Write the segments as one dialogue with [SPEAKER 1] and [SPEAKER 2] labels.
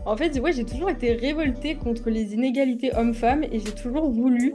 [SPEAKER 1] En fait, ouais, j'ai toujours été révoltée contre les inégalités hommes-femmes et j'ai toujours voulu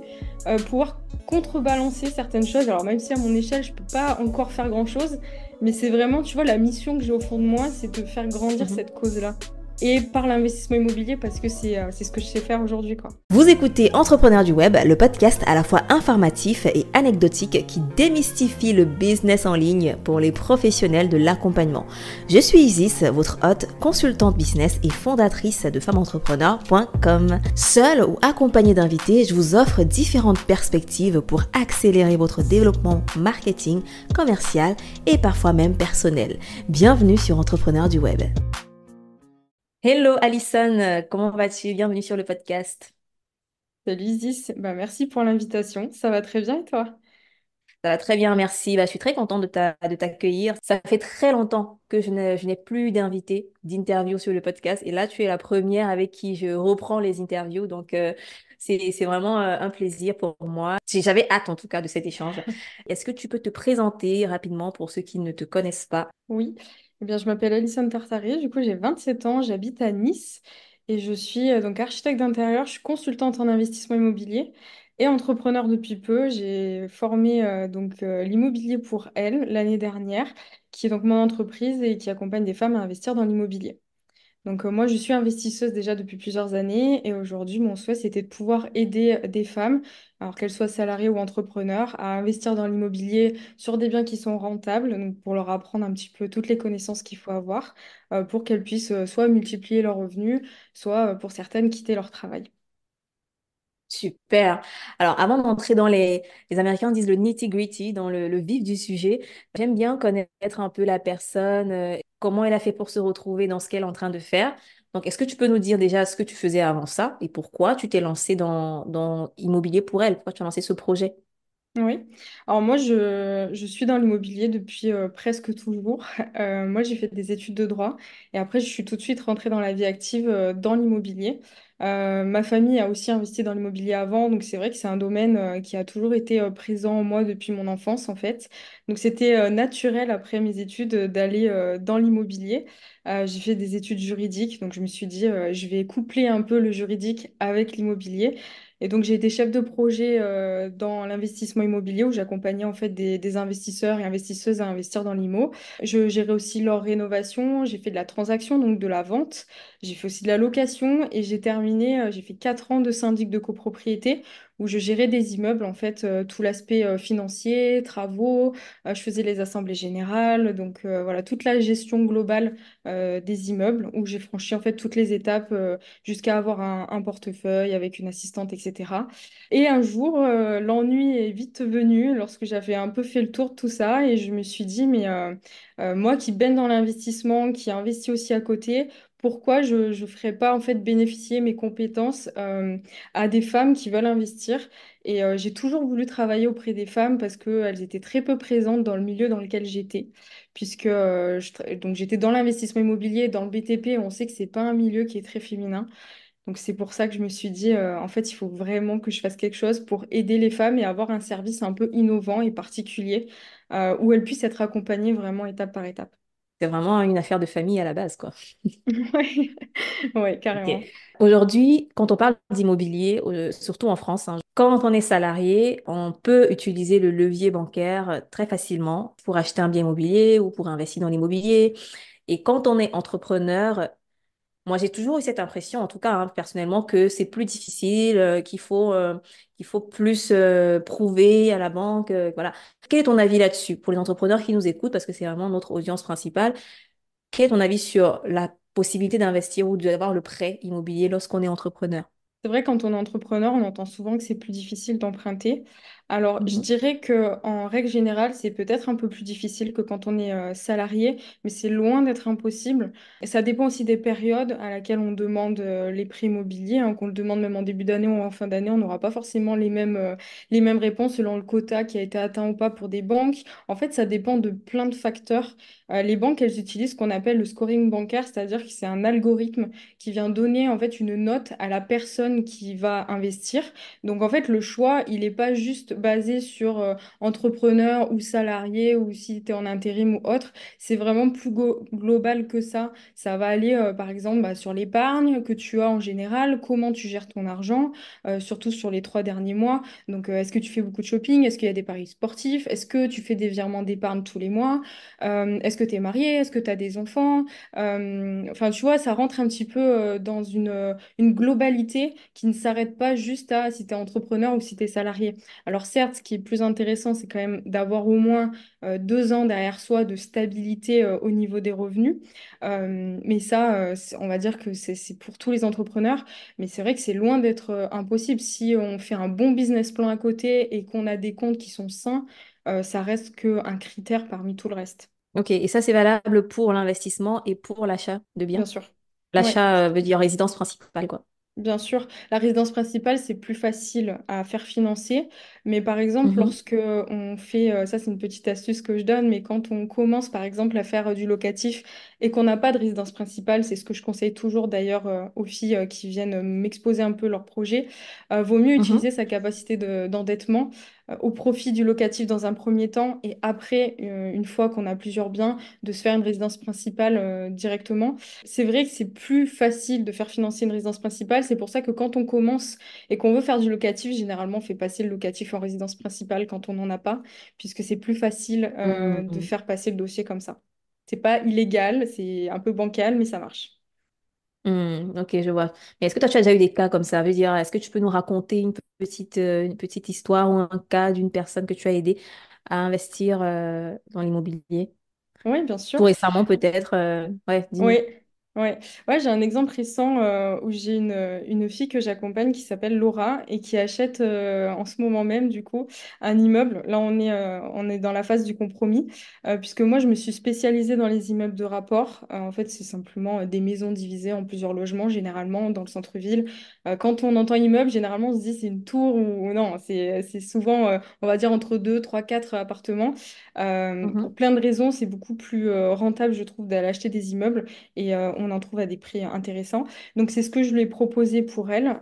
[SPEAKER 1] pouvoir contrebalancer certaines choses. Alors même si à mon échelle, je peux pas encore faire grand-chose, mais c'est vraiment, tu vois, la mission que j'ai au fond de moi, c'est de faire grandir
[SPEAKER 2] Mhm.
[SPEAKER 1] cette cause-là. Et par l'investissement immobilier, parce que c'est ce que je sais faire aujourd'hui, quoi.
[SPEAKER 2] Vous écoutez Entrepreneurs du Web, le podcast à la fois informatif et anecdotique qui démystifie le business en ligne pour les professionnels de l'accompagnement. Je suis Isis, votre hôte, consultante business et fondatrice de femmeentrepreneur.com. Seule ou accompagnée d'invités, je vous offre différentes perspectives pour accélérer votre développement marketing, commercial et parfois même personnel. Bienvenue sur Entrepreneurs du Web. Hello Alison, comment vas-tu? Bienvenue sur le podcast.
[SPEAKER 1] Salut Isis, bah, merci pour l'invitation. Ça va très bien et toi?
[SPEAKER 2] Ça va très bien, merci. Bah, je suis très contente de t'accueillir. Ça fait très longtemps que je n'ai plus d'invités, d'interviews sur le podcast. Et là, tu es la première avec qui je reprends les interviews. Donc, c'est vraiment un plaisir pour moi. J'avais hâte, en tout cas, de cet échange. Est-ce que tu peux te présenter rapidement pour ceux qui ne te connaissent pas?
[SPEAKER 1] Oui, eh bien, je m'appelle Alison Tartari, du coup j'ai 27 ans, j'habite à Nice et je suis donc architecte d'intérieur, je suis consultante en investissement immobilier et entrepreneur depuis peu. J'ai formé l'immobilier pour elle l'année dernière, qui est donc mon entreprise et qui accompagne des femmes à investir dans l'immobilier. Donc moi, je suis investisseuse déjà depuis plusieurs années et aujourd'hui, mon souhait, c'était de pouvoir aider des femmes, alors qu'elles soient salariées ou entrepreneurs, à investir dans l'immobilier sur des biens qui sont rentables, donc pour leur apprendre un petit peu toutes les connaissances qu'il faut avoir pour qu'elles puissent soit multiplier leurs revenus, soit pour certaines quitter leur travail.
[SPEAKER 2] Super. Alors, avant d'entrer dans les Américains disent le nitty-gritty, dans le vif du sujet, j'aime bien connaître un peu la personne, comment elle a fait pour se retrouver dans ce qu'elle est en train de faire. Donc, est-ce que tu peux nous dire déjà ce que tu faisais avant ça et pourquoi tu t'es lancé dans Immobilier pour elle? Pourquoi tu as lancé ce projet?
[SPEAKER 1] Oui, alors moi je suis dans l'immobilier depuis presque toujours. Moi j'ai fait des études de droit et après je suis tout de suite rentrée dans la vie active dans l'immobilier. Ma famille a aussi investi dans l'immobilier avant, donc c'est vrai que c'est un domaine qui a toujours été présent en moi depuis mon enfance en fait. Donc c'était naturel après mes études d'aller dans l'immobilier. J'ai fait des études juridiques, donc je me suis dit je vais coupler un peu le juridique avec l'immobilier. Et donc, j'ai été chef de projet dans l'investissement immobilier où j'accompagnais en fait des investisseurs et investisseuses à investir dans l'IMO. Je gérais aussi leur rénovation, j'ai fait de la transaction, donc de la vente. J'ai fait aussi de la location et j'ai terminé, j'ai fait 4 ans de syndic de copropriété où je gérais des immeubles, en fait, tout l'aspect financier, travaux, je faisais les assemblées générales, donc voilà, toute la gestion globale des immeubles où j'ai franchi en fait toutes les étapes jusqu'à avoir un portefeuille avec une assistante, etc. Et un jour, l'ennui est vite venu lorsque j'avais un peu fait le tour de tout ça et je me suis dit, mais moi qui baigne dans l'investissement, qui investis aussi à côté, pourquoi je ne ferais pas en fait bénéficier mes compétences à des femmes qui veulent investir? Et j'ai toujours voulu travailler auprès des femmes parce qu'elles étaient très peu présentes dans le milieu dans lequel j'étais puisque donc j'étais dans l'investissement immobilier, dans le BTP, on sait que c'est pas un milieu qui est très féminin. Donc c'est pour ça que je me suis dit, en fait, il faut vraiment que je fasse quelque chose pour aider les femmes et avoir un service un peu innovant et particulier où elles puissent être accompagnées vraiment étape par étape.
[SPEAKER 2] C'est vraiment une affaire de famille à la base, quoi.
[SPEAKER 1] Ouais, ouais,
[SPEAKER 2] Ok.
[SPEAKER 1] carrément.
[SPEAKER 2] Aujourd'hui, quand on parle d'immobilier, surtout en France, hein, quand on est salarié, on peut utiliser le levier bancaire très facilement pour acheter un bien immobilier ou pour investir dans l'immobilier. Et quand on est entrepreneur, moi j'ai toujours eu cette impression, en tout cas hein, personnellement, que c'est plus difficile, qu'il faut plus prouver à la banque. Voilà. Quel est ton avis là-dessus pour les entrepreneurs qui nous écoutent, parce que c'est vraiment notre audience principale? Quel est ton avis sur la possibilité d'investir ou d'avoir le prêt immobilier lorsqu'on est entrepreneur?
[SPEAKER 1] C'est vrai, quand on est entrepreneur, on entend souvent que c'est plus difficile d'emprunter. Alors, je
[SPEAKER 2] Mhm.
[SPEAKER 1] dirais que en règle générale, c'est peut-être un peu plus difficile que quand on est salarié, mais c'est loin d'être impossible. Et ça dépend aussi des périodes à laquelle on demande les prêts immobiliers, hein, qu'on le demande même en début d'année ou en fin d'année, on n'aura pas forcément les mêmes réponses selon le quota qui a été atteint ou pas pour des banques. En fait, ça dépend de plein de facteurs. Les banques, elles utilisent ce qu'on appelle le scoring bancaire, c'est-à-dire que c'est un algorithme qui vient donner en fait une note à la personne qui va investir. Donc en fait le choix, il n'est pas juste basé sur entrepreneur ou salarié ou si tu es en intérim ou autre. C'est vraiment plus global que ça. Ça va aller, par exemple, bah, sur l'épargne que tu as en général, comment tu gères ton argent, surtout sur les 3 derniers mois. Donc, est-ce que tu fais beaucoup de shopping? Est-ce qu'il y a des paris sportifs? Est-ce que tu fais des virements d'épargne tous les mois? Est-ce que tu es marié? Est-ce que tu as des enfants? Enfin, tu vois, ça rentre un petit peu dans une globalité qui ne s'arrête pas juste à si tu es entrepreneur ou si tu es salarié. Alors certes, ce qui est plus intéressant, c'est quand même d'avoir au moins 2 ans derrière soi de stabilité au niveau des revenus. Mais ça, on va dire que c'est pour tous les entrepreneurs. Mais c'est vrai que c'est loin d'être impossible. Si on fait un bon business plan à côté et qu'on a des comptes qui sont sains, ça reste qu'un critère parmi tout le reste.
[SPEAKER 2] Ok, et ça, c'est valable pour l'investissement et pour l'achat de
[SPEAKER 1] Bien
[SPEAKER 2] biens.
[SPEAKER 1] sûr. Ouais.
[SPEAKER 2] L'achat veut dire résidence principale, quoi.
[SPEAKER 1] Bien sûr, la résidence principale, c'est plus facile à faire financer. Mais par exemple,
[SPEAKER 2] Mhm,
[SPEAKER 1] lorsque on fait, ça c'est une petite astuce que je donne, mais quand on commence par exemple à faire du locatif et qu'on n'a pas de résidence principale, c'est ce que je conseille toujours d'ailleurs aux filles qui viennent m'exposer un peu leur projet, vaut mieux
[SPEAKER 2] mhm.
[SPEAKER 1] utiliser sa capacité d'endettement au profit du locatif dans un premier temps et après, une fois qu'on a plusieurs biens, de se faire une résidence principale directement. C'est vrai que c'est plus facile de faire financer une résidence principale. C'est pour ça que quand on commence et qu'on veut faire du locatif, généralement, on fait passer le locatif en résidence principale quand on n'en a pas, puisque c'est plus facile de
[SPEAKER 2] Mhm.
[SPEAKER 1] faire passer le dossier comme ça. C'est pas illégal, c'est un peu bancal, mais ça marche.
[SPEAKER 2] Ok, je vois. Mais est-ce que toi, tu as déjà eu des cas comme ça? Veut dire, est-ce que tu peux nous raconter une petite histoire ou un cas d'une personne que tu as aidé à investir dans l'immobilier?
[SPEAKER 1] Oui, bien
[SPEAKER 2] Tout
[SPEAKER 1] sûr.
[SPEAKER 2] récemment, peut-être. Ouais,
[SPEAKER 1] Oui,
[SPEAKER 2] dis-nous.
[SPEAKER 1] ouais. Ouais, j'ai un exemple récent où j'ai une fille que j'accompagne qui s'appelle Laura et qui achète en ce moment même du coup un immeuble. Là, on est dans la phase du compromis puisque moi, je me suis spécialisée dans les immeubles de rapport. En fait, c'est simplement des maisons divisées en plusieurs logements, généralement dans le centre-ville. Quand on entend immeuble, généralement, on se dit c'est une tour ou non, c'est souvent, on va dire, entre 2, 3, 4 appartements. Pour
[SPEAKER 2] Mhm,
[SPEAKER 1] plein de raisons, c'est beaucoup plus rentable, je trouve, d'aller acheter des immeubles et on en trouve à des prix intéressants. Donc c'est ce que je lui ai proposé pour elle.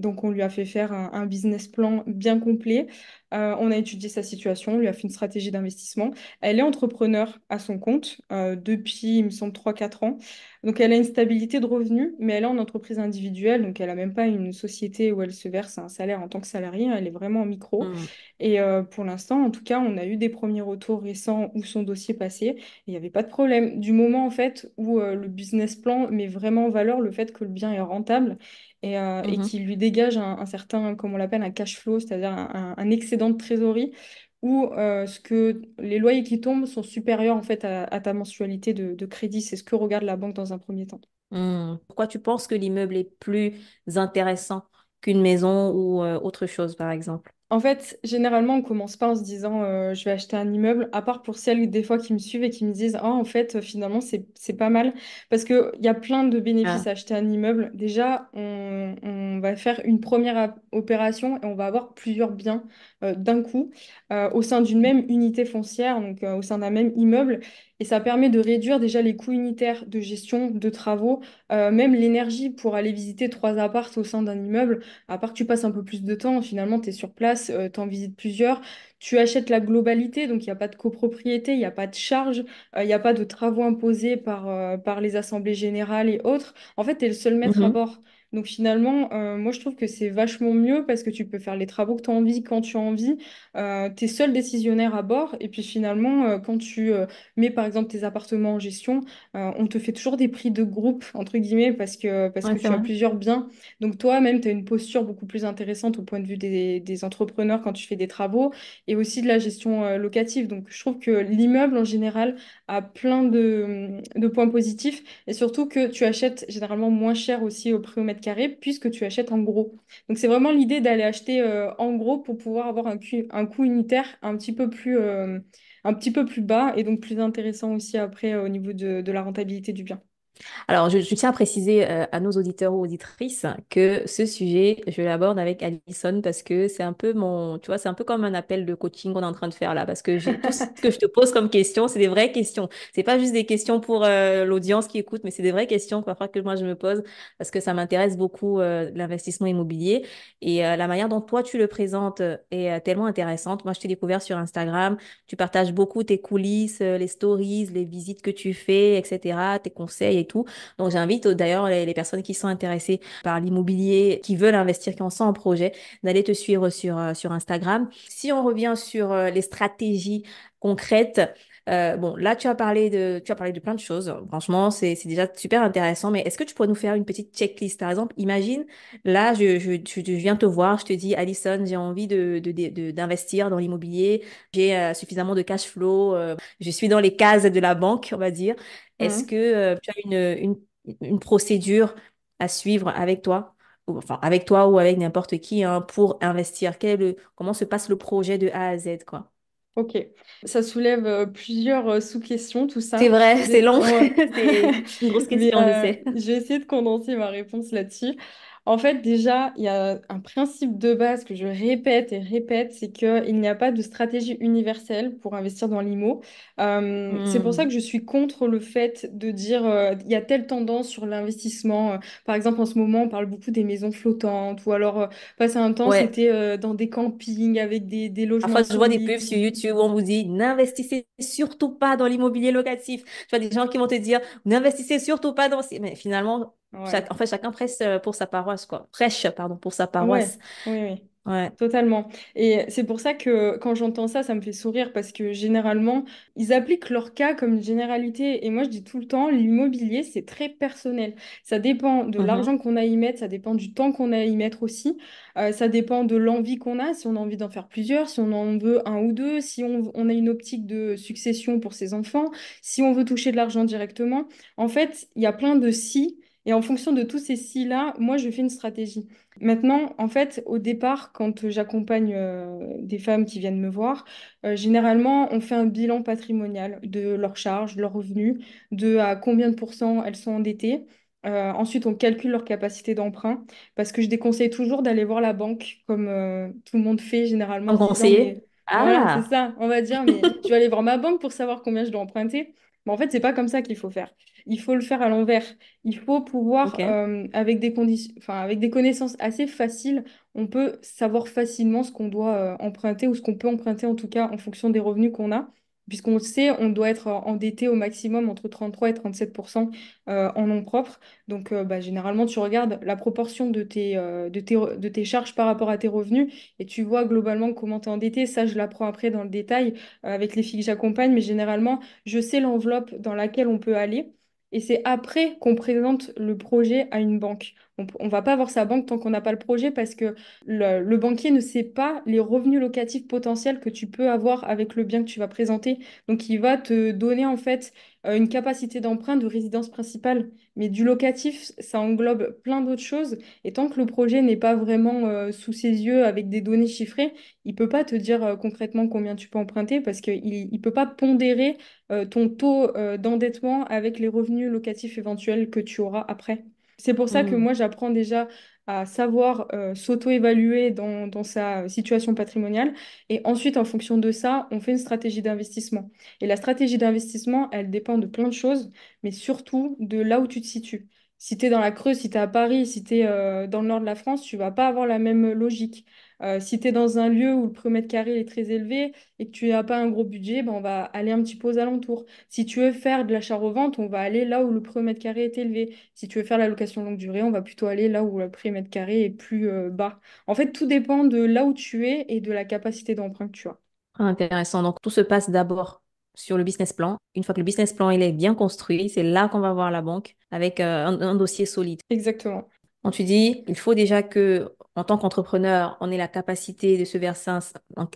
[SPEAKER 1] Donc on lui a fait faire un business plan bien complet. On a étudié sa situation, on lui a fait une stratégie d'investissement. Elle est entrepreneur à son compte depuis, il me semble, 3, 4 ans. Donc elle a une stabilité de revenus, mais elle est en entreprise individuelle, donc elle n'a même pas une société où elle se verse un salaire en tant que salariée, elle est vraiment en micro.
[SPEAKER 2] mhm,
[SPEAKER 1] Et pour l'instant, en tout cas, on a eu des premiers retours récents où son dossier passait. Il n'y avait pas de problème. Du moment, en fait, où le business plan met vraiment en valeur le fait que le bien est rentable et
[SPEAKER 2] mhm.
[SPEAKER 1] qu'il lui dégage un certain, comme on l'appelle, un cash flow, c'est-à-dire un excédent de trésorerie, où les loyers qui tombent sont supérieurs, en fait, à ta mensualité de crédit. C'est ce que regarde la banque dans un premier temps.
[SPEAKER 2] Pourquoi tu penses que l'immeuble est plus intéressant qu'une maison ou autre chose, par exemple?
[SPEAKER 1] En fait, généralement, on commence pas en se disant je vais acheter un immeuble, à part pour celles des fois qui me suivent et qui me disent ah en fait finalement c'est pas mal parce que il y a plein de bénéfices
[SPEAKER 2] Ah,
[SPEAKER 1] à acheter un immeuble. Déjà, on va faire une première opération et on va avoir plusieurs biens d'un coup au sein d'une même unité foncière, donc au sein d'un même immeuble, et ça permet de réduire déjà les coûts unitaires de gestion, de travaux, même l'énergie pour aller visiter 3 apparts au sein d'un immeuble. À part que tu passes un peu plus de temps, finalement, tu es sur place, tu en visites plusieurs, tu achètes la globalité, donc il n'y a pas de copropriété, il n'y a pas de charges, il n'y a pas de travaux imposés par les assemblées générales et autres. En fait, tu es le seul maître à
[SPEAKER 2] mhm,
[SPEAKER 1] bord. Donc finalement, moi je trouve que c'est vachement mieux parce que tu peux faire les travaux que tu as envie quand tu as envie. Tu es seul décisionnaire à bord. Et puis finalement, quand tu mets par exemple tes appartements en gestion, on te fait toujours des prix de groupe, entre guillemets, parce que
[SPEAKER 2] ouais, c'est
[SPEAKER 1] tu as
[SPEAKER 2] vrai.
[SPEAKER 1] plusieurs biens. Donc toi-même, tu as une posture beaucoup plus intéressante au point de vue des entrepreneurs quand tu fais des travaux et aussi de la gestion locative. Donc je trouve que l'immeuble en général a plein de points positifs et surtout que tu achètes généralement moins cher aussi au prix au mètre carré puisque tu achètes en gros. Donc c'est vraiment l'idée d'aller acheter en gros pour pouvoir avoir un coût unitaire un petit peu plus bas et donc plus intéressant aussi après au niveau de la rentabilité du bien.
[SPEAKER 2] Alors, je tiens à préciser à nos auditeurs ou auditrices que ce sujet, je l'aborde avec Alison parce que c'est un peu mon, tu vois, c'est un peu comme un appel de coaching qu'on est en train de faire là, parce que tout ce que je te pose comme question, c'est des vraies questions. C'est pas juste des questions pour l'audience qui écoute, mais c'est des vraies questions parfois que moi je me pose parce que ça m'intéresse beaucoup l'investissement immobilier et la manière dont toi tu le présentes est tellement intéressante. Moi, je t'ai découvert sur Instagram, tu partages beaucoup tes coulisses, les stories, les visites que tu fais, etc., tes conseils et tout. Donc, j'invite d'ailleurs les personnes qui sont intéressées par l'immobilier, qui veulent investir, qui en sont en projet, d'aller te suivre sur Instagram. Si on revient sur les stratégies concrètes, bon, là, tu as parlé de plein de choses. Franchement, c'est déjà super intéressant. Mais est-ce que tu pourrais nous faire une petite checklist? Par exemple, imagine, là, je viens te voir, je te dis, Alison, j'ai envie d'investir dans l'immobilier. J'ai suffisamment de cash flow. Je suis dans les cases de la banque, on va dire. Est-ce que
[SPEAKER 1] Mhm.
[SPEAKER 2] tu as une procédure à suivre avec toi, enfin avec toi ou avec n'importe qui, hein, pour investir? Comment se passe le projet de A à Z, quoi?
[SPEAKER 1] Ok, ça soulève plusieurs sous-questions, tout
[SPEAKER 2] C'est
[SPEAKER 1] ça.
[SPEAKER 2] vrai, c'est long.
[SPEAKER 1] Ouais.
[SPEAKER 2] C'est une grosse
[SPEAKER 1] Mais
[SPEAKER 2] question, je sais.
[SPEAKER 1] je vais essayer de condenser ma réponse là-dessus. En fait, déjà, il y a un principe de base que je répète et répète, c'est qu'il n'y a pas de stratégie universelle pour investir dans l'IMO. C'est pour ça que
[SPEAKER 2] Hmm.
[SPEAKER 1] je suis contre le fait de dire il y a telle tendance sur l'investissement. Par exemple, en ce moment, on parle beaucoup des maisons flottantes, ou alors, passé un temps,
[SPEAKER 2] Ouais.
[SPEAKER 1] c'était dans des campings avec des logements
[SPEAKER 2] Parfois, je vois des
[SPEAKER 1] insolites.
[SPEAKER 2] pubs sur YouTube où on vous dit n'investissez surtout pas dans l'immobilier locatif. Tu vois des gens qui vont te dire n'investissez surtout pas dans. Mais finalement,
[SPEAKER 1] Ouais.
[SPEAKER 2] en fait, chacun prêche pour sa paroisse, quoi. Prêche, pardon, pour sa
[SPEAKER 1] Ouais,
[SPEAKER 2] paroisse.
[SPEAKER 1] oui, oui.
[SPEAKER 2] Ouais.
[SPEAKER 1] Totalement. Et c'est pour ça que quand j'entends ça, ça me fait sourire parce que généralement, ils appliquent leur cas comme une généralité. Et moi, je dis tout le temps, l'immobilier, c'est très personnel. Ça dépend de
[SPEAKER 2] Mhm.
[SPEAKER 1] l'argent qu'on a à y mettre, ça dépend du temps qu'on a à y mettre aussi. Ça dépend de l'envie qu'on a, si on a envie d'en faire plusieurs, si on en veut un ou deux, si on a une optique de succession pour ses enfants, si on veut toucher de l'argent directement. En fait, il y a plein de si. Et en fonction de tous ces si-là, moi, je fais une stratégie. Maintenant, en fait, au départ, quand j'accompagne des femmes qui viennent me voir, généralement, on fait un bilan patrimonial de leurs charges, de leurs revenus, de à combien de pourcents elles sont endettées. Ensuite, on calcule leur capacité d'emprunt parce que je déconseille toujours d'aller voir la banque comme tout le monde fait généralement en
[SPEAKER 2] Comme
[SPEAKER 1] se disant, mais
[SPEAKER 2] conseiller.
[SPEAKER 1] voilà, c'est
[SPEAKER 2] Ah,
[SPEAKER 1] ça, on va dire, mais je vais aller voir ma banque pour savoir combien je dois emprunter. Mais en fait, c'est pas comme ça qu'il faut faire. Il faut le faire à l'envers. Il faut pouvoir,
[SPEAKER 2] ok.
[SPEAKER 1] avec des conditions, enfin, avec des connaissances assez faciles, on peut savoir facilement ce qu'on doit emprunter ou ce qu'on peut emprunter en tout cas en fonction des revenus qu'on a. Puisqu'on le sait, on doit être endetté au maximum entre 33 et 37% en nom propre. Donc, bah, généralement, tu regardes la proportion de tes charges par rapport à tes revenus et tu vois globalement comment tu es endetté. Ça, je l'apprends après dans le détail avec les filles que j'accompagne, mais généralement, je sais l'enveloppe dans laquelle on peut aller. Et c'est après qu'on présente le projet à une banque. On va pas voir sa banque tant qu'on n'a pas le projet parce que le banquier ne sait pas les revenus locatifs potentiels que tu peux avoir avec le bien que tu vas présenter. Donc, il va te donner en fait une capacité d'emprunt de résidence principale. Mais du locatif, ça englobe plein d'autres choses. Et tant que le projet n'est pas vraiment sous ses yeux avec des données chiffrées, il peut pas te dire concrètement combien tu peux emprunter parce qu'il ne peut pas pondérer ton taux d'endettement avec les revenus locatifs éventuels que tu auras après. C'est pour ça que
[SPEAKER 2] Hmm.
[SPEAKER 1] moi, j'apprends déjà à savoir s'auto-évaluer dans sa situation patrimoniale. Et ensuite, en fonction de ça, on fait une stratégie d'investissement. Et la stratégie d'investissement, elle dépend de plein de choses, mais surtout de là où tu te situes. Si tu es dans la Creuse, si tu es à Paris, si tu es dans le nord de la France, tu vas pas avoir la même logique. Si tu es dans un lieu où le prix au mètre carré est très élevé et que tu n'as pas un gros budget, ben on va aller un petit peu aux alentours. Si tu veux faire de l'achat-revente, on va aller là où le prix au mètre carré est élevé. Si tu veux faire la location longue durée, on va plutôt aller là où le prix au mètre carré est plus bas. En fait, tout dépend de là où tu es et de la capacité d'emprunt que tu as.
[SPEAKER 2] Intéressant. Donc, tout se passe d'abord sur le business plan. Une fois que le business plan il est bien construit, c'est là qu'on va voir la banque avec un dossier solide.
[SPEAKER 1] Exactement.
[SPEAKER 2] Quand tu dis, il faut déjà que, en tant qu'entrepreneur, on ait la capacité de se verser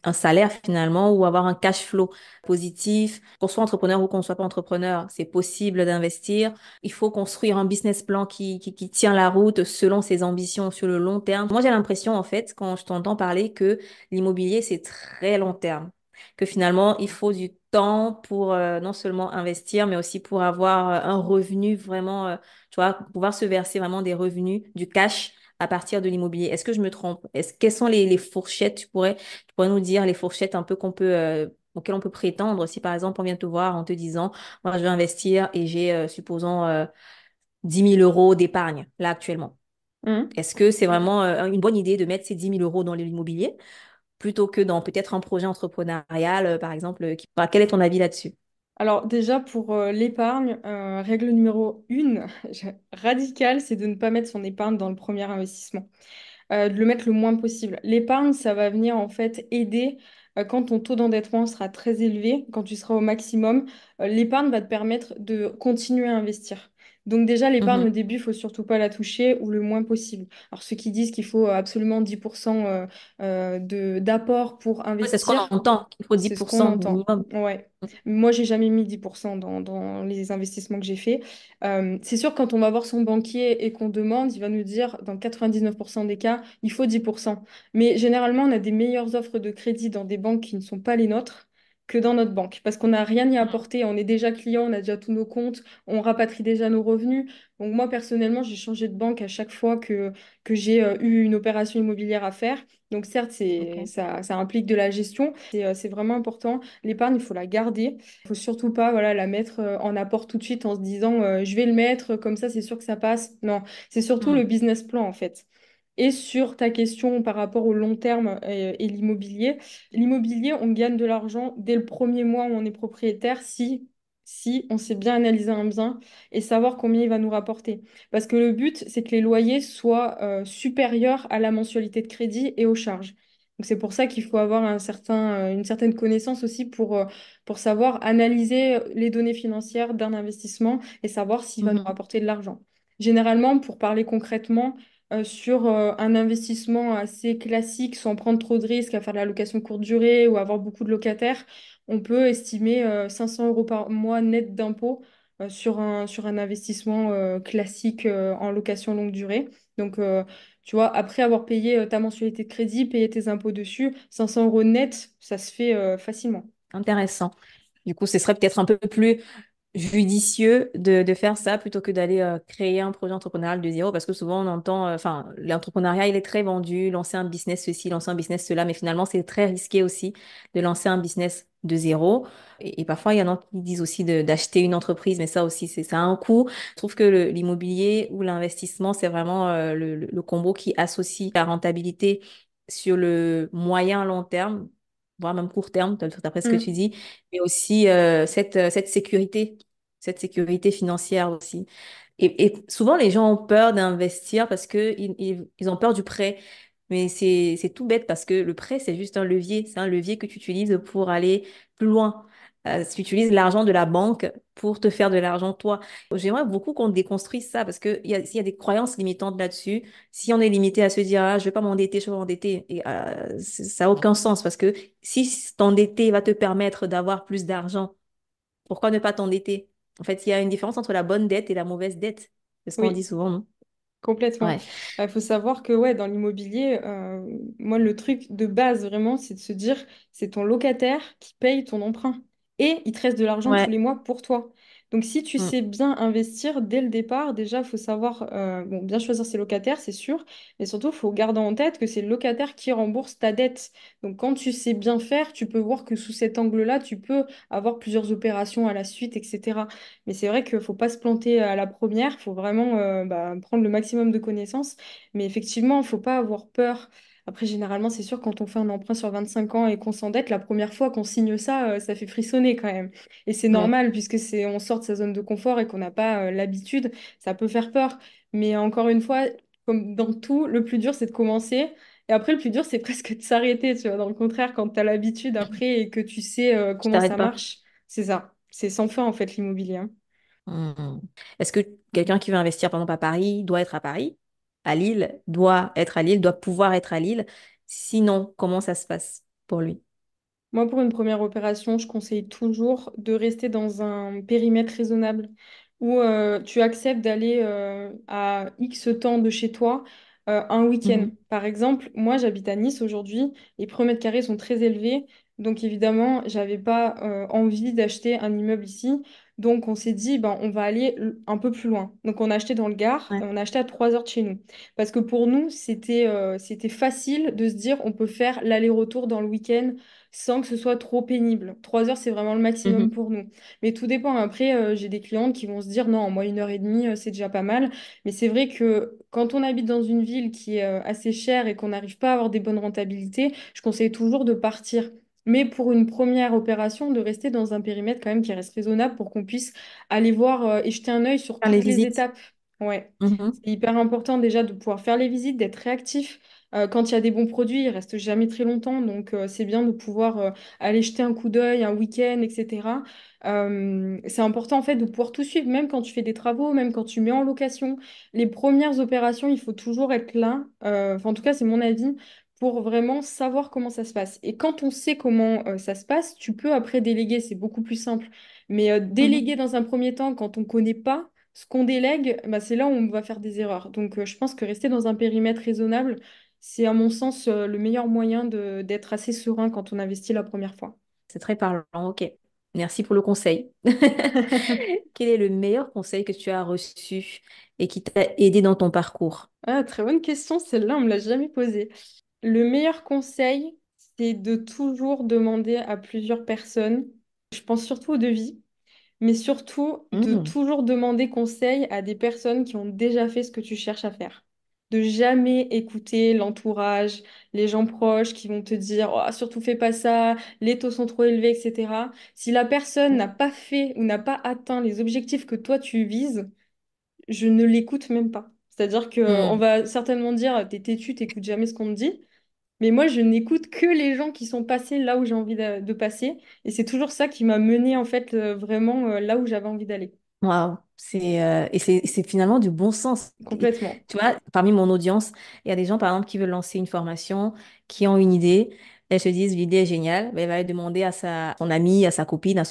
[SPEAKER 2] un salaire finalement ou avoir un cash flow positif. Qu'on soit entrepreneur ou qu'on soit pas entrepreneur, c'est possible d'investir. Il faut construire un business plan qui tient la route selon ses ambitions sur le long terme. Moi, j'ai l'impression, en fait, quand je t'entends parler, que l'immobilier, c'est très long terme. que finalement, il faut du temps pour non seulement investir, mais aussi pour avoir un revenu vraiment, tu vois, pouvoir se verser vraiment des revenus, du cash à partir de l'immobilier. Est-ce que je me trompe? Quelles sont les fourchettes, tu pourrais nous dire les fourchettes un peu auxquelles on peut prétendre si par exemple on vient te voir en te disant, moi je vais investir et j'ai, supposons, 10 000 euros d'épargne là actuellement.
[SPEAKER 1] Mhm.
[SPEAKER 2] Est-ce que c'est vraiment une bonne idée de mettre ces 10 000 euros dans l'immobilier plutôt que dans peut-être un projet entrepreneurial, par exemple, quel est ton avis là-dessus?
[SPEAKER 1] Alors déjà pour l'épargne, règle numéro une, radicale, c'est de ne pas mettre son épargne dans le premier investissement. De le mettre le moins possible. L'épargne, ça va venir en fait aider quand ton taux d'endettement sera très élevé, quand tu seras au maximum. L'épargne va te permettre de continuer à investir. Donc déjà, l'épargne au
[SPEAKER 2] Mhm.
[SPEAKER 1] début, il faut surtout pas la toucher ou le moins possible. Alors ceux qui disent qu'il faut absolument 10% d'apport pour
[SPEAKER 2] Ouais, c'est ce qu'on
[SPEAKER 1] investir,
[SPEAKER 2] entend, qu'il faut dix
[SPEAKER 1] c'est ce
[SPEAKER 2] pour
[SPEAKER 1] qu'on
[SPEAKER 2] cent
[SPEAKER 1] entend.
[SPEAKER 2] minimum.
[SPEAKER 1] Ouais. Moi, j'ai jamais mis 10% dans les investissements que j'ai faits. C'est sûr, quand on va voir son banquier et qu'on demande, il va nous dire, dans 99% des cas, il faut 10%. Mais généralement, on a des meilleures offres de crédit dans des banques qui ne sont pas les nôtres que dans notre banque. Parce qu'on n'a rien y apporter. On est déjà client, on a déjà tous nos comptes, on rapatrie déjà nos revenus. Donc moi, personnellement, j'ai changé de banque à chaque fois que j'ai eu une opération immobilière à faire. Donc certes,
[SPEAKER 2] Ok.
[SPEAKER 1] ça implique de la gestion. C'est vraiment important. L'épargne, il faut la garder. Il faut surtout pas voilà, la mettre en apport tout de suite en se disant je vais le mettre, comme ça c'est sûr que ça passe. Non, c'est surtout le
[SPEAKER 2] Hmm.
[SPEAKER 1] business plan en fait. Et sur ta question par rapport au long terme et l'immobilier, on gagne de l'argent dès le premier mois où on est propriétaire si on sait bien analyser un bien et savoir combien il va nous rapporter. Parce que le but, c'est que les loyers soient supérieurs à la mensualité de crédit et aux charges. Donc c'est pour ça qu'il faut avoir une certaine connaissance aussi pour savoir analyser les données financières d'un investissement et savoir s'il va nous
[SPEAKER 2] Mhm.
[SPEAKER 1] rapporter de l'argent. Généralement, pour parler concrètement, sur un investissement assez classique, sans prendre trop de risques à faire de la location courte durée ou avoir beaucoup de locataires, on peut estimer 500 euros par mois net d'impôts sur un investissement classique en location longue durée. Donc, tu vois, après avoir payé ta mensualité de crédit, payé tes impôts dessus, 500 euros net, ça se fait facilement.
[SPEAKER 2] Intéressant. Du coup, ce serait peut-être un peu plus judicieux de faire ça plutôt que d'aller créer un projet entrepreneurial de zéro parce que souvent on entend, enfin, l'entrepreneuriat il est très vendu, lancer un business ceci, lancer un business cela, mais finalement c'est très risqué aussi de lancer un business de zéro. Et parfois il y en a qui disent aussi d'acheter une entreprise, mais ça aussi ça a un coût. Je trouve que l'immobilier ou l'investissement c'est vraiment le combo qui associe la rentabilité sur le moyen long terme, voire même court terme, d'après ce que tu
[SPEAKER 1] Mm.
[SPEAKER 2] dis, mais aussi cette sécurité financière aussi. Et souvent, les gens ont peur d'investir parce que ils ont peur du prêt. Mais c'est tout bête parce que le prêt, c'est juste un levier. C'est un levier que tu utilises pour aller plus loin. Tu utilises l'argent de la banque pour te faire de l'argent toi. J'aimerais beaucoup qu'on déconstruise ça parce s'il y a des croyances limitantes là-dessus, si on est limité à se dire, ah, je vais pas m'endetter, je vais m'endetter, et, ça n'a aucun sens parce que si t'endetter va te permettre d'avoir plus d'argent, pourquoi ne pas t'endetter? En fait, il y a une différence entre la bonne dette et la mauvaise dette. C'est ce qu'on dit
[SPEAKER 1] Oui.
[SPEAKER 2] souvent, non?
[SPEAKER 1] Complètement.
[SPEAKER 2] Ouais.
[SPEAKER 1] Il faut savoir que ouais, dans l'immobilier, moi, le truc de base, vraiment, c'est de se dire, c'est ton locataire qui paye ton emprunt. Et il te reste de l'argent tous
[SPEAKER 2] Ouais.
[SPEAKER 1] les mois pour toi. Donc, si tu
[SPEAKER 2] Mm.
[SPEAKER 1] sais bien investir dès le départ, déjà, il faut savoir bon, bien choisir ses locataires, c'est sûr. Mais surtout, il faut garder en tête que c'est le locataire qui rembourse ta dette. Donc, quand tu sais bien faire, tu peux voir que sous cet angle-là, tu peux avoir plusieurs opérations à la suite, etc. Mais c'est vrai qu'il ne faut pas se planter à la première, il faut vraiment prendre le maximum de connaissances. Mais effectivement, il ne faut pas avoir peur. Après, généralement, c'est sûr, quand on fait un emprunt sur 25 ans et qu'on s'endette, la première fois qu'on signe ça, ça fait frissonner quand même. Et c'est
[SPEAKER 2] Ouais.
[SPEAKER 1] normal, puisque on sort de sa zone de confort et qu'on n'a pas l'habitude, ça peut faire peur. Mais encore une fois, comme dans tout, le plus dur, c'est de commencer. Et après, le plus dur, c'est presque de s'arrêter, tu vois. Dans le contraire, quand tu as l'habitude après et que tu sais
[SPEAKER 2] Tu
[SPEAKER 1] comment ça
[SPEAKER 2] t'arrêtes pas.
[SPEAKER 1] marche, c'est ça. C'est sans fin, en fait, l'immobilier, hein.
[SPEAKER 2] Mm. Est-ce que quelqu'un qui veut investir, par exemple, à Paris, doit être à Paris? À Lille, doit être à Lille, doit pouvoir être à Lille? Sinon, comment ça se passe pour lui?
[SPEAKER 1] Moi, pour une première opération, je conseille toujours de rester dans un périmètre raisonnable où tu acceptes d'aller à X temps de chez toi un week-end.
[SPEAKER 2] Mhm.
[SPEAKER 1] Par exemple, moi, j'habite à Nice aujourd'hui. Les prix au mètre carré sont très élevés. Donc évidemment, j'avais pas envie d'acheter un immeuble ici. Donc on s'est dit, ben, on va aller un peu plus loin. Donc on a acheté dans le Gard et
[SPEAKER 2] Ouais.
[SPEAKER 1] on a acheté à 3 heures de chez nous. Parce que pour nous, c'était facile de se dire, on peut faire l'aller-retour dans le week-end sans que ce soit trop pénible. 3 heures, c'est vraiment le maximum
[SPEAKER 2] Mhm.
[SPEAKER 1] pour nous. Mais tout dépend. Après, j'ai des clientes qui vont se dire, non, moi, 1 heure et demie, c'est déjà pas mal. Mais c'est vrai que quand on habite dans une ville qui est assez chère et qu'on n'arrive pas à avoir des bonnes rentabilités, je conseille toujours de partir. Mais pour une première opération, de rester dans un périmètre quand même qui reste raisonnable pour qu'on puisse aller voir et jeter un œil sur
[SPEAKER 2] Faire les
[SPEAKER 1] toutes les
[SPEAKER 2] visites.
[SPEAKER 1] étapes. Ouais,
[SPEAKER 2] Mhm.
[SPEAKER 1] c'est hyper important déjà de pouvoir faire les visites, d'être réactif. Quand il y a des bons produits, ils restent jamais très longtemps, donc c'est bien de pouvoir aller jeter un coup d'œil un week-end, etc. C'est important en fait de pouvoir tout suivre, même quand tu fais des travaux, même quand tu mets en location. Les premières opérations, il faut toujours être là. Enfin, en tout cas, c'est mon avis pour vraiment savoir comment ça se passe. Et quand on sait comment ça se passe, tu peux après déléguer, c'est beaucoup plus simple. Mais déléguer
[SPEAKER 2] Mhm.
[SPEAKER 1] dans un premier temps, quand on ne connaît pas ce qu'on délègue, bah, c'est là où on va faire des erreurs. Donc je pense que rester dans un périmètre raisonnable, c'est à mon sens le meilleur moyen d'être assez serein quand on investit la première fois.
[SPEAKER 2] C'est très parlant. Ok. Merci pour le conseil. Quel est le meilleur conseil que tu as reçu et qui t'a aidé dans ton parcours?
[SPEAKER 1] Ah, très bonne question, celle-là, on me l'a jamais posée. Le meilleur conseil, c'est de toujours demander à plusieurs personnes. Je pense surtout au devis. Mais surtout de
[SPEAKER 2] Mhm.
[SPEAKER 1] toujours demander conseil à des personnes qui ont déjà fait ce que tu cherches à faire. De jamais écouter l'entourage, les gens proches qui vont te dire oh, surtout fais pas ça, les taux sont trop élevés, etc. Si la personne n'a pas fait ou n'a pas atteint les objectifs que toi tu vises, je ne l'écoute même pas. C'est-à-dire qu'on
[SPEAKER 2] Mhm.
[SPEAKER 1] va certainement dire t'es têtu, t'écoutes jamais ce qu'on te dit. Mais moi, je n'écoute que les gens qui sont passés là où j'ai envie de passer. Et c'est toujours ça qui m'a mené en fait vraiment là où j'avais envie d'aller.
[SPEAKER 2] Waouh, c'est finalement du bon sens. Et
[SPEAKER 1] Complètement.
[SPEAKER 2] tu vois, parmi mon audience, il y a des gens par exemple qui veulent lancer une formation, qui ont une idée, elles se disent l'idée est géniale, mais elle va aller demander à son ami, à sa copine, à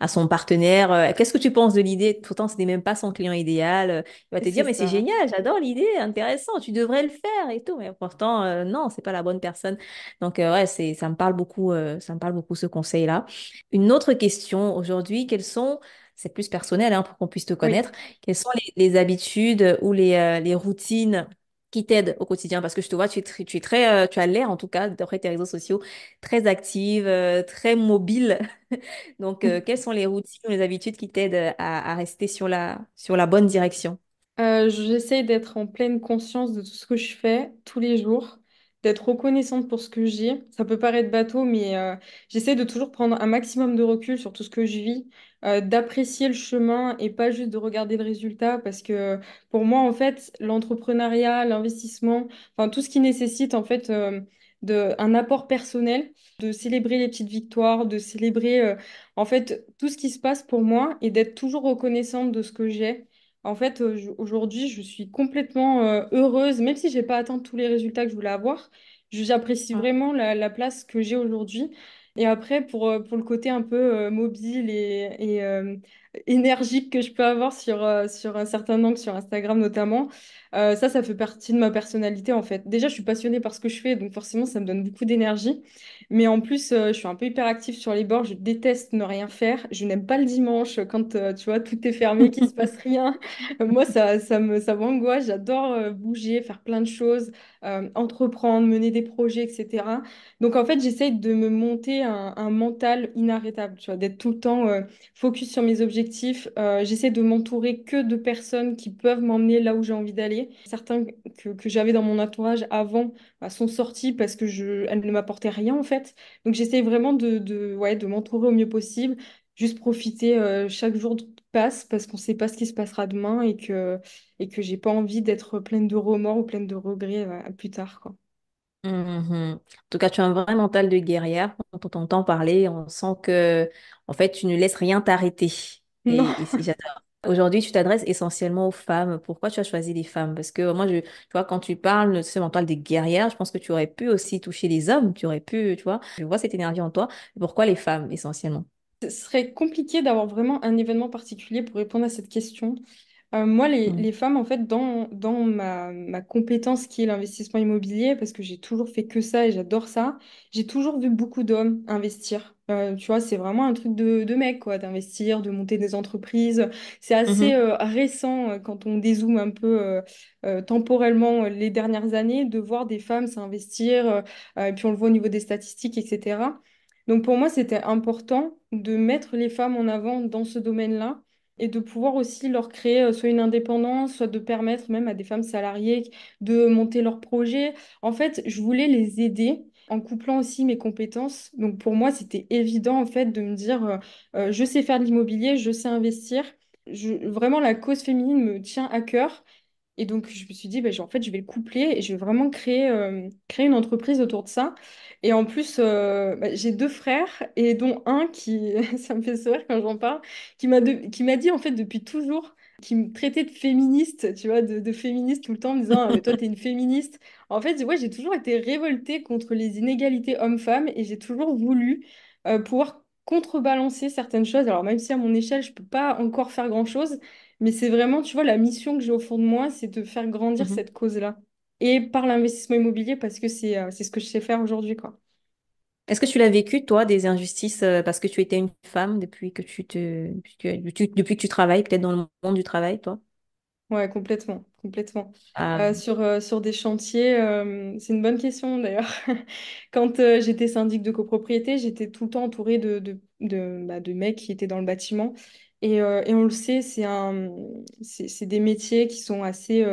[SPEAKER 2] son partenaire, qu'est-ce que tu penses de l'idée? Pourtant, ce n'est même pas son client idéal. Il va te
[SPEAKER 1] C'est
[SPEAKER 2] dire mais c'est
[SPEAKER 1] ça.
[SPEAKER 2] génial, j'adore l'idée, intéressant, tu devrais le faire et tout, mais pourtant non, c'est pas la bonne personne. Donc ouais, ça me parle beaucoup, ça me parle beaucoup ce conseil-là. Une autre question aujourd'hui, quelles sont c'est plus personnel hein, pour qu'on puisse te
[SPEAKER 1] Oui.
[SPEAKER 2] connaître. Quelles sont les habitudes ou les routines qui t'aident au quotidien? Parce que je te vois, tu es très, tu as l'air en tout cas, d'après tes réseaux sociaux, très active, très mobile. Donc, quelles sont les routines ou les habitudes qui t'aident à rester sur la bonne direction?
[SPEAKER 1] J'essaie d'être en pleine conscience de tout ce que je fais tous les jours, d'être reconnaissante pour ce que j'ai. Ça peut paraître bateau, mais j'essaie de toujours prendre un maximum de recul sur tout ce que je vis, d'apprécier le chemin et pas juste de regarder le résultat, parce que pour moi, en fait, l'entrepreneuriat, l'investissement, enfin tout ce qui nécessite en fait un apport personnel, de célébrer les petites victoires, de célébrer en fait tout ce qui se passe pour moi et d'être toujours reconnaissante de ce que j'ai. En fait, aujourd'hui, je suis complètement heureuse, même si j'ai pas atteint tous les résultats que je voulais avoir. J'apprécie vraiment la place que j'ai aujourd'hui. Et après, pour le côté un peu mobile et énergique que je peux avoir sur un certain angle, sur Instagram notamment, ça fait partie de ma personnalité en fait. Déjà, je suis passionnée par ce que je fais, donc forcément, ça me donne beaucoup d'énergie. Mais en plus, je suis un peu hyperactive sur les bords. Je déteste ne rien faire. Je n'aime pas le dimanche quand, tu vois, tout est fermé, qu'il se passe rien. Moi, ça m'angoisse. J'adore bouger, faire plein de choses, entreprendre, mener des projets, etc. Donc, en fait, j'essaye de me monter un mental inarrêtable, tu vois, d'être tout le temps focus sur mes objectifs. J'essaie de m'entourer que de personnes qui peuvent m'emmener là où j'ai envie d'aller. Certains que j'avais dans mon entourage avant sont sorties parce que elles ne m'apportaient rien, en fait. Donc, j'essaie vraiment ouais, de m'entourer au mieux possible. Juste profiter chaque jour qui passe parce qu'on ne sait pas ce qui se passera demain et que j'ai pas envie d'être pleine de remords ou pleine de regrets plus tard, quoi.
[SPEAKER 2] Mhm. En tout cas, tu as un vrai mental de guerrière. Quand on t'entend parler, on sent que, en fait, tu ne laisses rien t'arrêter.
[SPEAKER 1] Non.
[SPEAKER 2] J'adore. Aujourd'hui, tu t'adresses essentiellement aux femmes. Pourquoi tu as choisi les femmes? Parce que moi, tu vois, quand tu parles de ce mental de guerrière, je pense que tu aurais pu aussi toucher les hommes. Tu aurais pu, tu vois, je vois cette énergie en toi. Pourquoi les femmes, essentiellement?
[SPEAKER 1] Ce serait compliqué d'avoir vraiment un événement particulier pour répondre à cette question. Moi,
[SPEAKER 2] Mhm.
[SPEAKER 1] les femmes, en fait, dans ma compétence qui est l'investissement immobilier, parce que j'ai toujours fait que ça et j'adore ça, j'ai toujours vu beaucoup d'hommes investir. Tu vois, c'est vraiment un truc de mec, quoi, d'investir, de monter des entreprises. C'est assez
[SPEAKER 2] Mhm.
[SPEAKER 1] récent quand on dézoome un peu temporellement les dernières années, de voir des femmes s'investir, et puis on le voit au niveau des statistiques, etc. Donc pour moi, c'était important de mettre les femmes en avant dans ce domaine-là et de pouvoir aussi leur créer soit une indépendance, soit de permettre même à des femmes salariées de monter leurs projets. En fait, je voulais les aider en couplant aussi mes compétences. Donc pour moi, c'était évident en fait de me dire, je sais faire de l'immobilier, je sais investir. Vraiment, la cause féminine me tient à cœur. Et donc, je me suis dit, en fait, je vais le coupler et je vais vraiment créer une entreprise autour de ça. Et en plus, j'ai deux frères, et dont un qui, ça me fait sourire quand j'en parle, qui m'a dit, en fait, depuis toujours, qui me traitait de féministe, tu vois, de féministe tout le temps, en me disant, ah, mais toi, t'es une féministe. En fait, ouais, j'ai toujours été révoltée contre les inégalités hommes-femmes et j'ai toujours voulu pouvoir contrebalancer certaines choses. Alors, même si à mon échelle, je peux pas encore faire grand-chose, mais c'est vraiment, tu vois, la mission que j'ai au fond de moi, c'est de faire grandir
[SPEAKER 2] Mhm.
[SPEAKER 1] cette cause-là. Et par l'investissement immobilier, parce que c'est ce que je sais faire aujourd'hui, quoi.
[SPEAKER 2] Est-ce que tu l'as vécu, toi, des injustices parce que tu étais une femme depuis que tu travailles, peut-être dans le monde du travail, toi?
[SPEAKER 1] Ouais, complètement, complètement.
[SPEAKER 2] Ah,
[SPEAKER 1] Sur des chantiers, c'est une bonne question d'ailleurs. Quand j'étais syndic de copropriété, j'étais tout le temps entourée de mecs qui étaient dans le bâtiment. Et on le sait, c'est des métiers qui sont assez,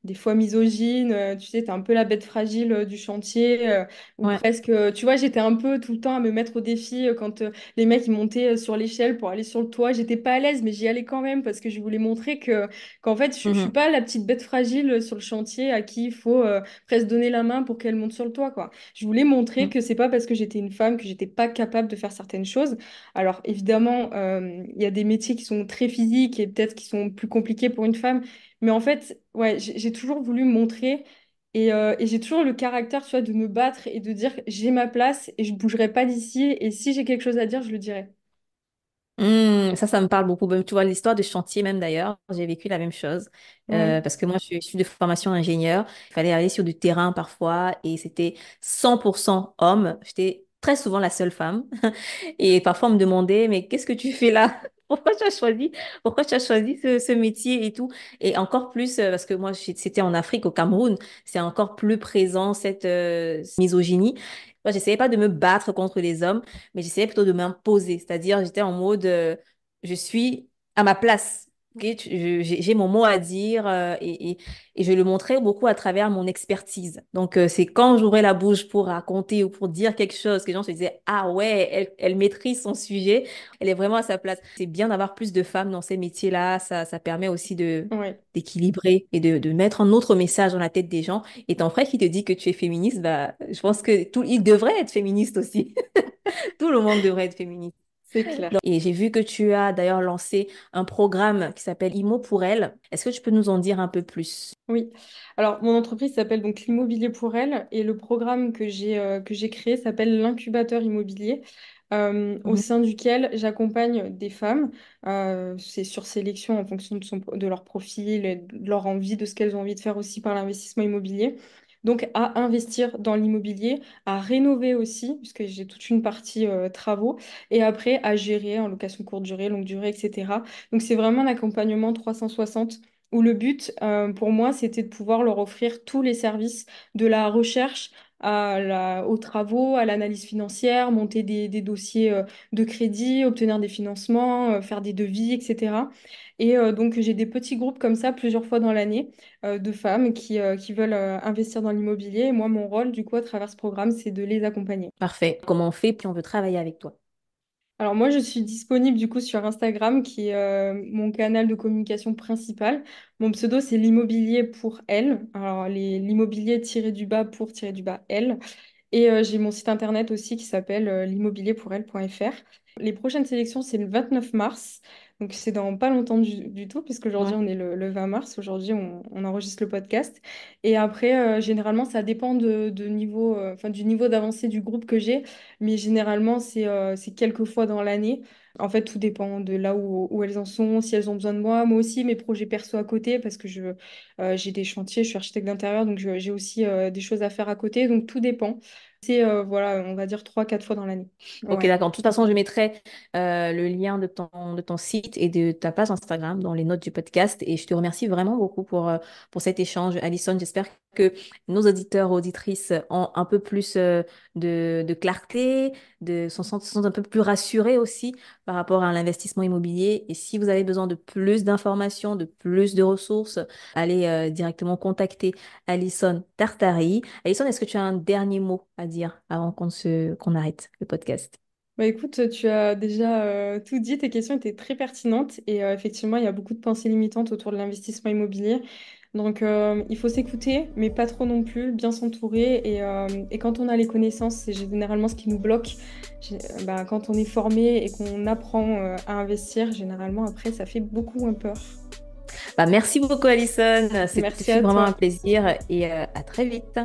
[SPEAKER 1] des fois misogynes. Tu sais, t'es un peu la bête fragile du chantier, ou
[SPEAKER 2] ouais.
[SPEAKER 1] presque, tu vois, j'étais un peu tout le temps à me mettre au défi quand les mecs ils montaient sur l'échelle pour aller sur le toit. J'étais pas à l'aise, mais j'y allais quand même parce que je voulais montrer qu'en fait, je suis
[SPEAKER 2] Mhm.
[SPEAKER 1] pas la petite bête fragile sur le chantier à qui il faut presque donner la main pour qu'elle monte sur le toit, quoi. Je voulais montrer
[SPEAKER 2] Mhm.
[SPEAKER 1] que c'est pas parce que j'étais une femme que j'étais pas capable de faire certaines choses. Alors évidemment, il y a des métiers qui sont très physiques et peut-être qui sont plus compliqués pour une femme, mais en fait, ouais, j'ai toujours voulu montrer. Et j'ai toujours le caractère, tu vois, de me battre et de dire j'ai ma place et je bougerai pas d'ici. Et si j'ai quelque chose à dire, je le dirai.
[SPEAKER 2] Ça me parle beaucoup. Ben, tu vois, l'histoire de chantier même d'ailleurs, j'ai vécu la même chose.
[SPEAKER 1] Ouais.
[SPEAKER 2] Parce que moi, je suis de formation ingénieur. Il fallait aller sur du terrain parfois et c'était 100% homme. J'étais très souvent la seule femme. Et parfois, on me demandait, mais qu'est-ce que tu fais là? Pourquoi tu as choisi ce métier et tout? Et encore plus, parce que moi, c'était en Afrique, au Cameroun, c'est encore plus présent cette misogynie. Moi, j'essayais pas de me battre contre les hommes, mais j'essayais plutôt de m'imposer. C'est-à-dire, j'étais en mode, je suis à ma place. Ok, j'ai mon mot à dire et je le montrais beaucoup à travers mon expertise. Donc, c'est quand j'ouvrais la bouche pour raconter ou pour dire quelque chose que les gens se disaient, ah ouais, elle maîtrise son sujet, elle est vraiment à sa place. C'est bien d'avoir plus de femmes dans ces métiers-là. Ça permet aussi
[SPEAKER 1] Ouais.
[SPEAKER 2] d'équilibrer et de mettre un autre message dans la tête des gens. Et ton frère qui te dit que tu es féministe, bah, je pense que il devrait être féministe aussi. Tout le monde devrait être féministe.
[SPEAKER 1] C'est clair.
[SPEAKER 2] Et j'ai vu que tu as d'ailleurs lancé un programme qui s'appelle Imo pour elle. Est-ce que tu peux nous en dire un peu plus?
[SPEAKER 1] Oui. Alors, mon entreprise s'appelle donc l'Immobilier pour elle et le programme que j'ai créé s'appelle l'incubateur immobilier, au
[SPEAKER 2] Mhm.
[SPEAKER 1] sein duquel j'accompagne des femmes. C'est sur sélection en fonction de leur profil et de leur envie, de ce qu'elles ont envie de faire aussi par l'investissement immobilier. Donc, à investir dans l'immobilier, à rénover aussi, puisque j'ai toute une partie travaux, et après à gérer en location courte durée, longue durée, etc. Donc, c'est vraiment un accompagnement 360 où le but, pour moi, c'était de pouvoir leur offrir tous les services de la recherche aux travaux, à l'analyse financière, monter des dossiers de crédit, obtenir des financements, faire des devis, etc. Et donc, j'ai des petits groupes comme ça plusieurs fois dans l'année de femmes qui veulent investir dans l'immobilier. Et moi, mon rôle, du coup, à travers ce programme, c'est de les accompagner.
[SPEAKER 2] Parfait. Comment on fait, puis on veut travailler avec toi.
[SPEAKER 1] Alors moi, je suis disponible du coup sur Instagram, qui est mon canal de communication principal. Mon pseudo, c'est l'immobilier pour elle. Alors l'immobilier tiré du bas pour tirer du bas elle. Et j'ai mon site internet aussi qui s'appelle l'immobilierpourelle.fr. Les prochaines sélections, c'est le 29 mars. Donc c'est dans pas longtemps du tout, puisqu'aujourd'hui
[SPEAKER 2] Ouais.
[SPEAKER 1] on est le 20 mars. Aujourd'hui, on enregistre le podcast. Et après, généralement, ça dépend enfin, du niveau d'avancée du groupe que j'ai. Mais généralement, c'est quelques fois dans l'année. En fait, tout dépend de là où elles en sont, si elles ont besoin de moi. Moi aussi, mes projets perso à côté, parce que j'ai des chantiers, je suis architecte d'intérieur, donc j'ai aussi des choses à faire à côté. Donc tout dépend. C'est, voilà, on va dire 3, 4 fois dans l'année.
[SPEAKER 2] Ok,
[SPEAKER 1] Ouais.
[SPEAKER 2] d'accord. De toute façon, je mettrai le lien de ton site et de ta page Instagram dans les notes du podcast. Et je te remercie vraiment beaucoup pour cet échange, Alison. J'espère que nos auditeurs, auditrices ont un peu plus de clarté, se sentent un peu plus rassurés aussi par rapport à l'investissement immobilier. Et si vous avez besoin de plus d'informations, de plus de ressources, allez directement contacter Alison Tartari. Alison, est-ce que tu as un dernier mot à dire avant qu'on arrête le podcast?
[SPEAKER 1] Bah écoute, tu as déjà tout dit, tes questions étaient très pertinentes et effectivement, il y a beaucoup de pensées limitantes autour de l'investissement immobilier. Donc, il faut s'écouter, mais pas trop non plus, bien s'entourer. Et quand on a les connaissances, c'est généralement ce qui nous bloque. Bah, quand on est formé et qu'on apprend à investir, généralement, après, ça fait beaucoup moins peur.
[SPEAKER 2] Bah, merci beaucoup, Alison. Ce
[SPEAKER 1] Merci
[SPEAKER 2] fut
[SPEAKER 1] à
[SPEAKER 2] vraiment un
[SPEAKER 1] toi.
[SPEAKER 2] plaisir et à très vite.